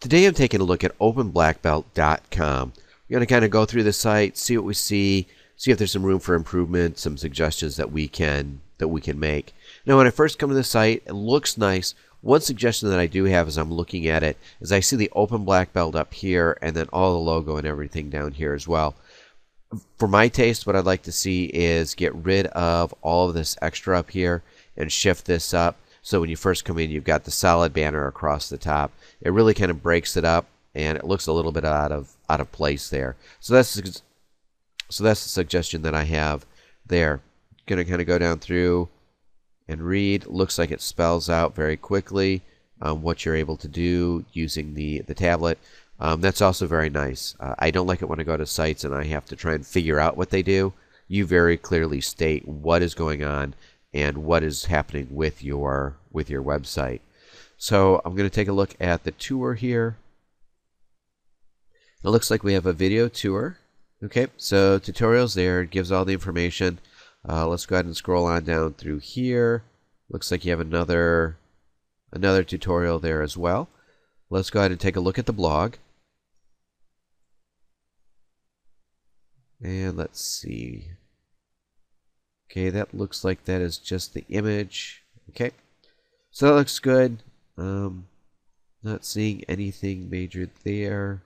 Today I'm taking a look at openblackbelt.com. We're going to kind of go through the site, see what we see if there's some room for improvement, some suggestions that we can make. Now, when I first come to the site, it looks nice. One suggestion that I do have as I'm looking at it is I see the Open Black Belt up here and then all the logo and everything down here as well. For my taste, what I'd like to see is get rid of all of this extra up here and shift this up. So when you first come in, you've got the solid banner across the top. It really kind of breaks it up, and it looks a little bit out of place there. So that's the suggestion that I have there. Going to kind of go down through and read. Looks like it spells out very quickly what you're able to do using the tablet. That's also very nice. I don't like it when I go to sites and I have to try and figure out what they do. You very clearly state what is going on and what is happening with your website. So I'm going to take a look at the tour here. It looks like we have a video tour. Okay, so tutorials there. It gives all the information. Let's go ahead and scroll on down through here. Looks like you have another tutorial there as well. Let's go ahead and take a look at the blog. And let's see. Okay, that looks like that is just the image. Okay, so that looks good. Not seeing anything major there.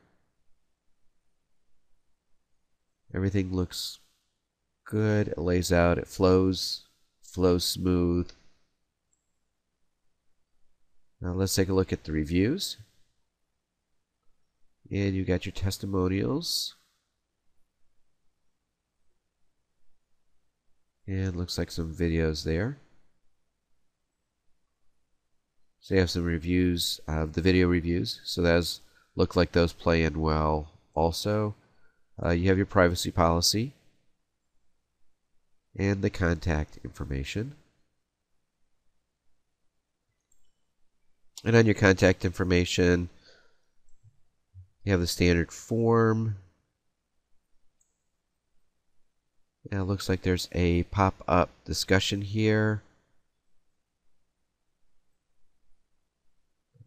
Everything looks good. It lays out. It flows smooth. Now let's take a look at the reviews. And you got your testimonials. And looks like some videos there. So you have some reviews of the video reviews. So those look like those play in well also. You have your privacy policy and the contact information. And on your contact information, you have the standard form. Now it looks like there's a pop-up discussion here.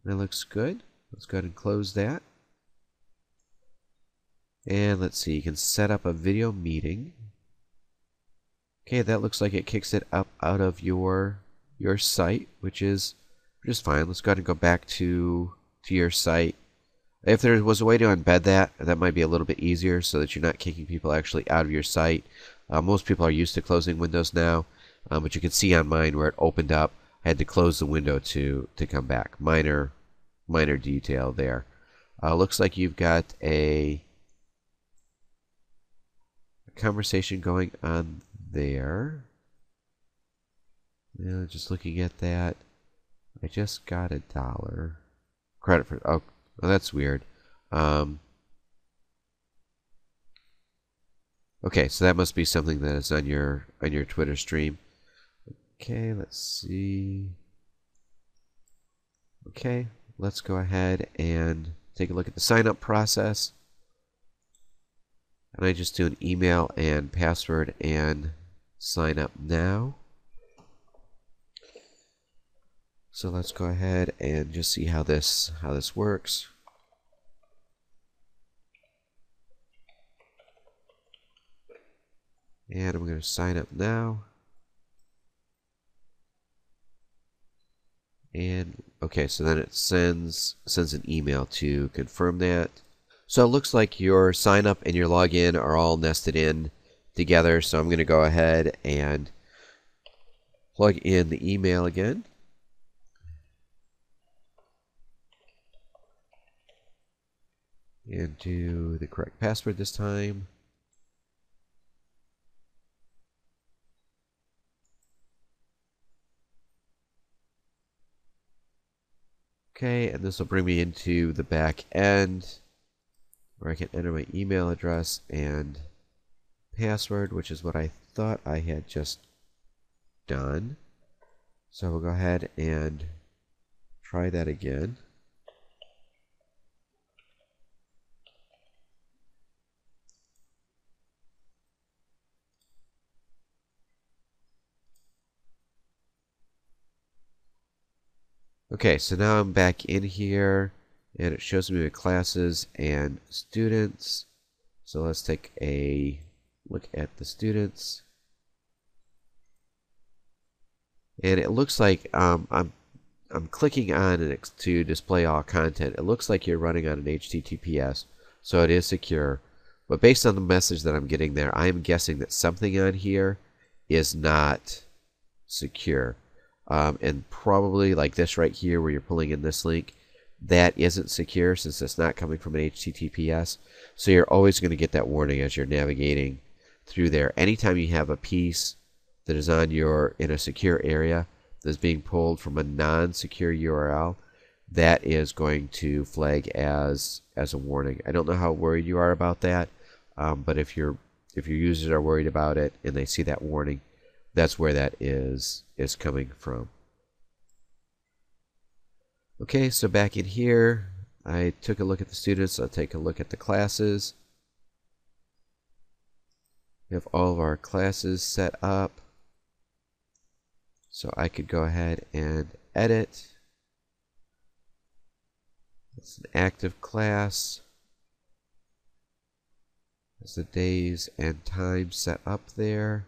That looks good. Let's go ahead and close that. And let's see, you can set up a video meeting. Okay, that looks like it kicks it up out of your site, which is fine. Let's go ahead and go back to your site. If there was a way to embed that might be a little bit easier so that you're not kicking people actually out of your site. Most people are used to closing windows now, but you can see on mine where it opened up, I had to close the window to come back. Minor detail there. Looks like you've got a conversation going on there. Yeah, just looking at that, I just got $1 credit for. Oh, that's weird. Okay, so that must be something that is on your Twitter stream. Okay, let's see. Okay, let's go ahead and take a look at the sign up process. And I just do an email and password and sign up now. So let's go ahead and just see how this works. And I'm going to sign up now. And okay, so then it sends an email to confirm that. So it looks like your sign up and your login are all nested in together. So I'm going to go ahead and plug in the email again. And do the correct password this time. Okay, and this will bring me into the back end where I can enter my email address and password, which is what I thought I had just done. So we'll go ahead and try that again. Okay, so now I'm back in here, and it shows me the classes and students. So let's take a look at the students. And it looks like I'm clicking on it to display all content. It looks like you're running on an HTTPS, so it is secure. But based on the message that I'm getting there, I'm guessing that something on here is not secure. And probably like this right here where you're pulling in this link, that isn't secure since it's not coming from an HTTPS. So you're always going to get that warning as you're navigating through there. Anytime you have a piece that is on in a secure area that's being pulled from a non-secure URL, that is going to flag as a warning. I don't know how worried you are about that, but if your users are worried about it and they see that warning, that's where that is coming from. Okay, so back in here, I took a look at the students. I'll take a look at the classes. We have all of our classes set up. So I could go ahead and edit. It's an active class. There's the days and times set up there.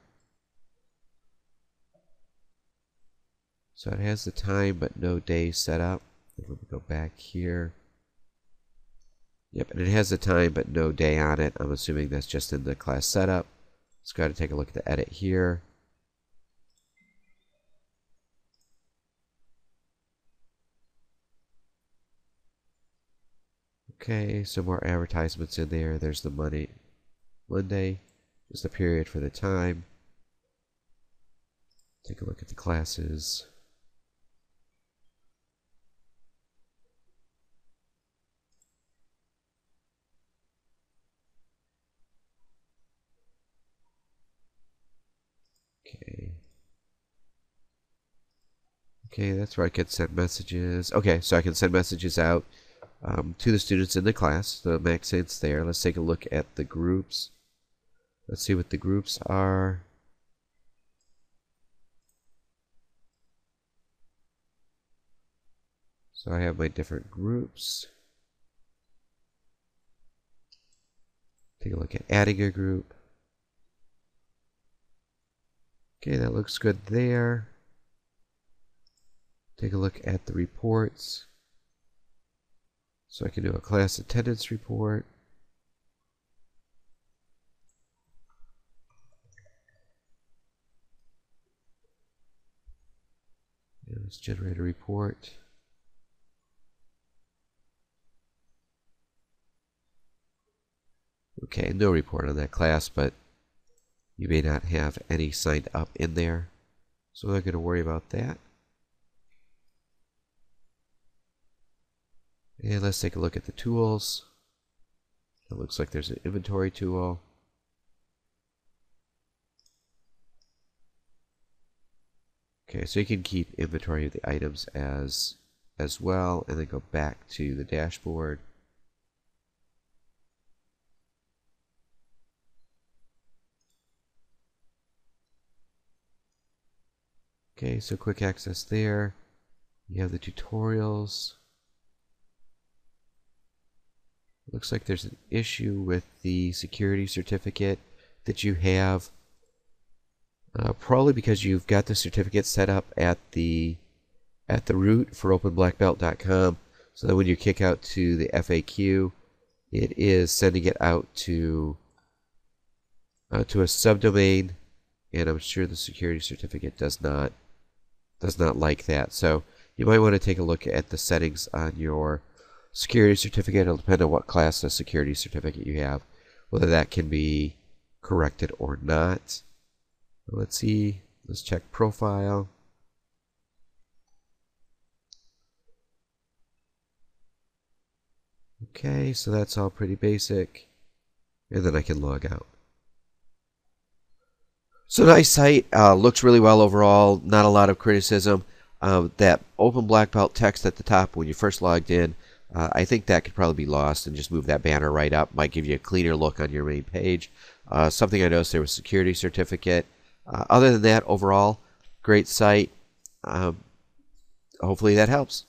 So it has the time but no day set up. Let me go back here. Yep, and it has the time but no day on it. I'm assuming that's just in the class setup. Let's go ahead and take a look at the edit here. Okay, some more advertisements in there. There's the Monday, just the period for the time. Take a look at the classes. Okay, that's where I can send messages. Okay, so I can send messages out to the students in the class. The makes sense there. Let's take a look at the groups. Let's see what the groups are. So I have my different groups. Take a look at adding a group. Okay, that looks good there. Take a look at the reports. So I can do a class attendance report. And let's generate a report. Okay, no report on that class, but you may not have any signed up in there. So I'm not going to worry about that. And let's take a look at the tools. It looks like there's an inventory tool. Okay, so you can keep inventory of the items as well, and then go back to the dashboard. Okay, so quick access there. You have the tutorials. Looks like there's an issue with the security certificate that you have. Probably because you've got the certificate set up at the root for openblackbelt.com, so that when you kick out to the FAQ, it is sending it out to a subdomain, and I'm sure the security certificate does not like that. So you might want to take a look at the settings on your security certificate. It'll depend on what class of security certificate you have, whether that can be corrected or not. Let's see. Let's check profile. Okay, so that's all pretty basic. And then I can log out. So nice site. Looks really well overall. Not a lot of criticism. That Open Black Belt text at the top when you first logged in, I think that could probably be lost, and just move that banner right up. Might give you a cleaner look on your main page. Something I noticed there was security certificate. Other than that, overall, great site. Hopefully that helps.